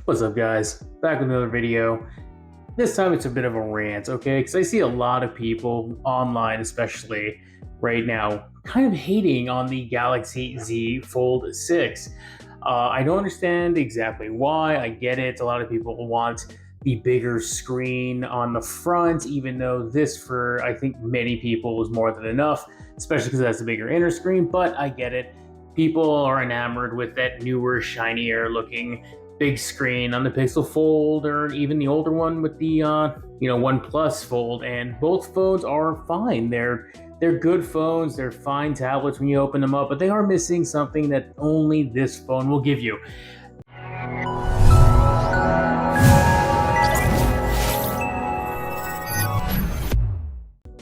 What's up, guys? Back with another video. This time it's a bit of a rant, okay? Because I see a lot of people online, especially right now, kind of hating on the Galaxy Z Fold 6. I don't understand exactly why. I get it. A lot of people want the bigger screen on the front, even though this, for I think many people, is more than enough, especially because it has a bigger inner screen. But I get it. People are enamored with that newer, shinier looking big screen on the Pixel Fold, or even the older one with the One Plus Fold. And both phones are fine. They're good phones. They're fine tablets when you open them up, but they are missing something that only this phone will give you.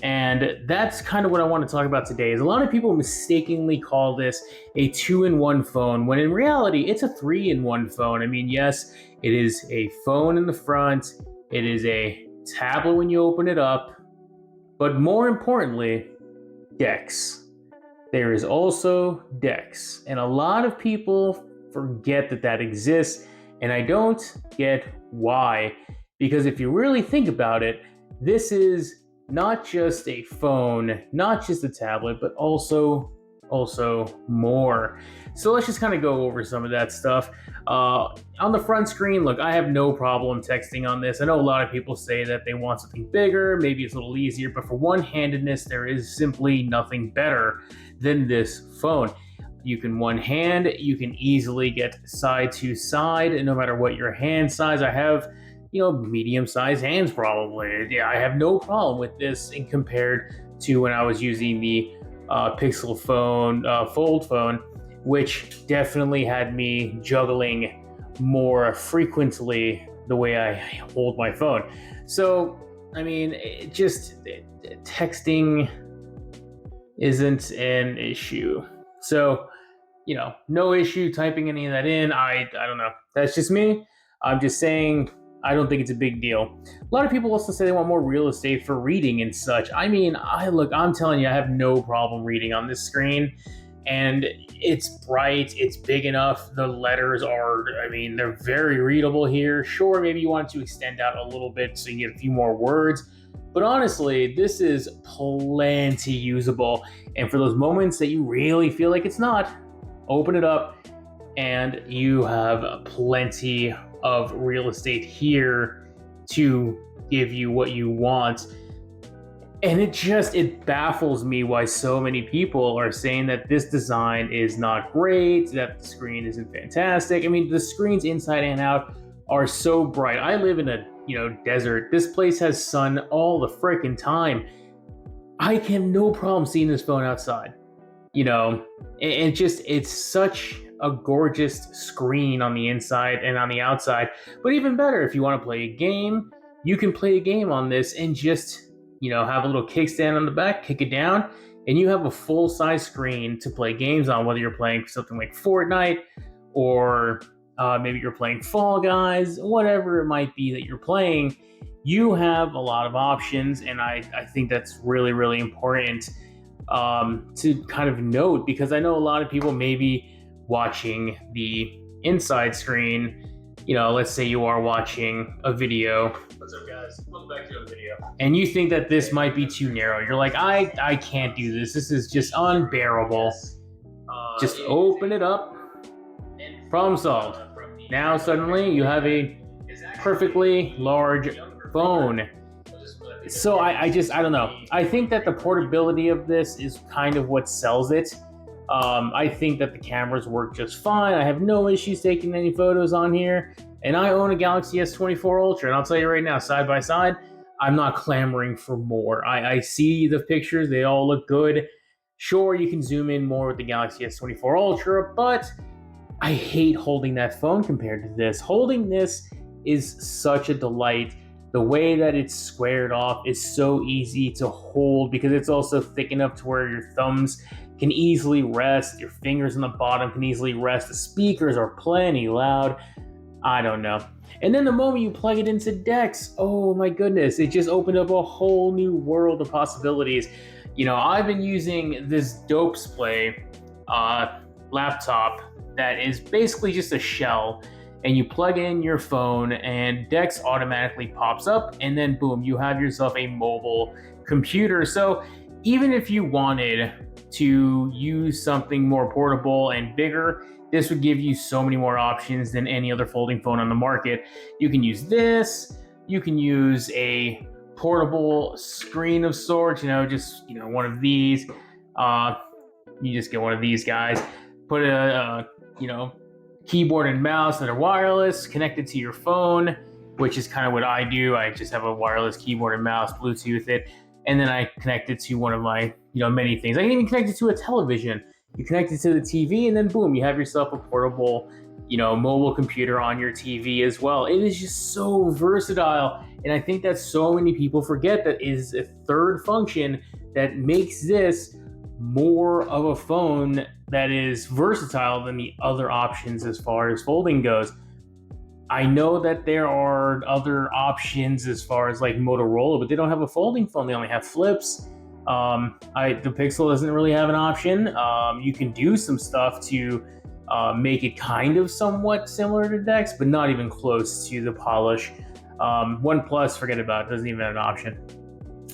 And that's kind of what I want to talk about today. Is a lot of people mistakenly call this a 2-in-1 phone, when in reality it's a 3-in-1 phone. I mean, yes, it is a phone in the front, it is a tablet when you open it up, but more importantly, DeX. There is also DeX, and a lot of people forget that exists, and I don't get why. Because if you really think about it, this is not just a phone, not just a tablet, but also more. So let's just kind of go over some of that stuff. On the front screen, look, I have no problem texting on this. I know a lot of people say that they want something bigger, maybe it's a little easier, but for one-handedness, there is simply nothing better than this phone. You can one hand, you can easily get side to side, and no matter what your hand size. I have medium-sized hands probably. Yeah, I have no problem with this in compared to when I was using the Pixel phone, Fold phone, which definitely had me juggling more frequently the way I hold my phone. So, I mean, texting isn't an issue. So, no issue typing any of that in. I don't know. That's just me. I'm just saying, I don't think it's a big deal. A lot of people also say they want more real estate for reading and such. I mean, I'm telling you, I have no problem reading on this screen. And it's bright, it's big enough. The letters are, they're very readable here. Sure, maybe you want to extend out a little bit so you get a few more words. But honestly, this is plenty usable. And for those moments that you really feel like it's not, open it up and you have plenty of real estate here to give you what you want. And it baffles me why so many people are saying that this design is not great, that the screen isn't fantastic. I mean, the screens inside and out are so bright. I live in a desert. This place has sun all the freaking time. I have no problem seeing this phone outside. It's such a gorgeous screen on the inside and on the outside. But even better, if you want to play a game, you can play a game on this and just have a little kickstand on the back, kick it down, and you have a full-size screen to play games on, whether you're playing something like Fortnite or maybe you're playing Fall Guys, whatever it might be that you're playing. You have a lot of options, and I think that's really, really important to kind of note, because I know a lot of people may be watching the inside screen. Let's say you are watching a video. What's up, guys? Welcome back to a video. And you think that this might be too narrow. You're like, I can't do this. This is just unbearable. Just open it up. Problem solved. Now suddenly you have a perfectly large phone. So I don't know. I think that the portability of this is kind of what sells it. I think that the cameras work just fine. I have no issues taking any photos on here. And I own a Galaxy S24 Ultra. And I'll tell you right now, side by side, I'm not clamoring for more. I see the pictures. They all look good. Sure, you can zoom in more with the Galaxy S24 Ultra, but I hate holding that phone compared to this. Holding this is such a delight. The way that it's squared off is so easy to hold, because it's also thick enough to where your thumbs can easily rest, your fingers on the bottom can easily rest, the speakers are plenty loud. I don't know. And then the moment you plug it into DeX, oh my goodness, it just opened up a whole new world of possibilities. I've been using this dope splay laptop that is basically just a shell. and you plug in your phone and Dex automatically pops up, and then boom, you have yourself a mobile computer. So even if you wanted to use something more portable and bigger, this would give you so many more options than any other folding phone on the market. You can use this, you can use a portable screen of sorts, just one of these. You just get one of these guys, put a keyboard and mouse that are wireless connected to your phone, which is kind of what I do. I just have a wireless keyboard and mouse, Bluetooth it, and then I connect it to one of my many things. I can even connect it to a television. You connect it to the TV, and then boom, you have yourself a portable mobile computer on your TV as well. It is just so versatile, and I think that so many people forget that is a third function that makes this more of a phone that is versatile than the other options as far as folding goes. I know that there are other options as far as like Motorola, but they don't have a folding phone. They only have flips. The Pixel doesn't really have an option. You can do some stuff to make it kind of somewhat similar to Dex, but not even close to the polish. OnePlus, forget about it, doesn't even have an option.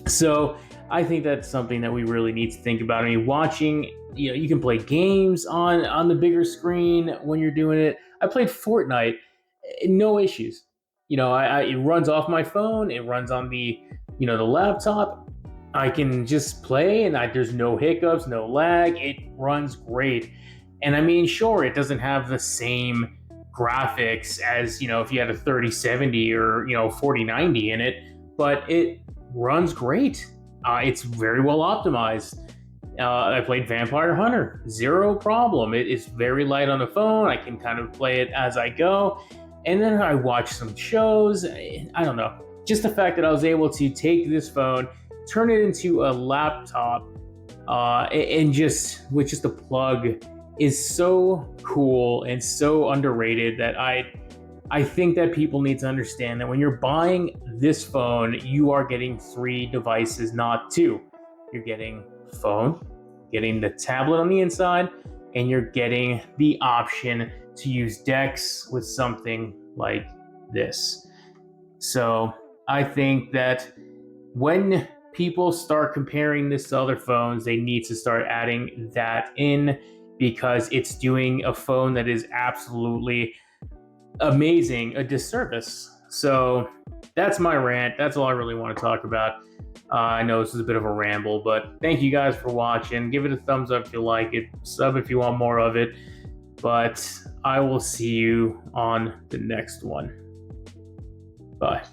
So I think that's something that we really need to think about. I mean, watching, you can play games on the bigger screen when you're doing it. I played Fortnite, no issues. It runs off my phone. It runs on the laptop. I can just play, and there's no hiccups, no lag. It runs great. And I mean, sure, it doesn't have the same graphics as if you had a 3070 or 4090 in it, but it runs great. It's very well optimized. I played Vampire Hunter, zero problem. It is very light on the phone. I can kind of play it as I go. And then I watch some shows. I don't know. Just the fact that I was able to take this phone, turn it into a laptop, and with just a plug is so cool and so underrated that I think that people need to understand that when you're buying this phone, you are getting 3 devices, not 2. You're getting phone, getting the tablet on the inside, and you're getting the option to use Dex with something like this. So I think that when people start comparing this to other phones, they need to start adding that in, because it's doing a phone that is absolutely amazing a disservice. So that's my rant. That's all I really want to talk about. I know this is a bit of a ramble, but thank you guys for watching. Give it a thumbs up if you like it. Sub if you want more of it. But I will see you on the next one. Bye.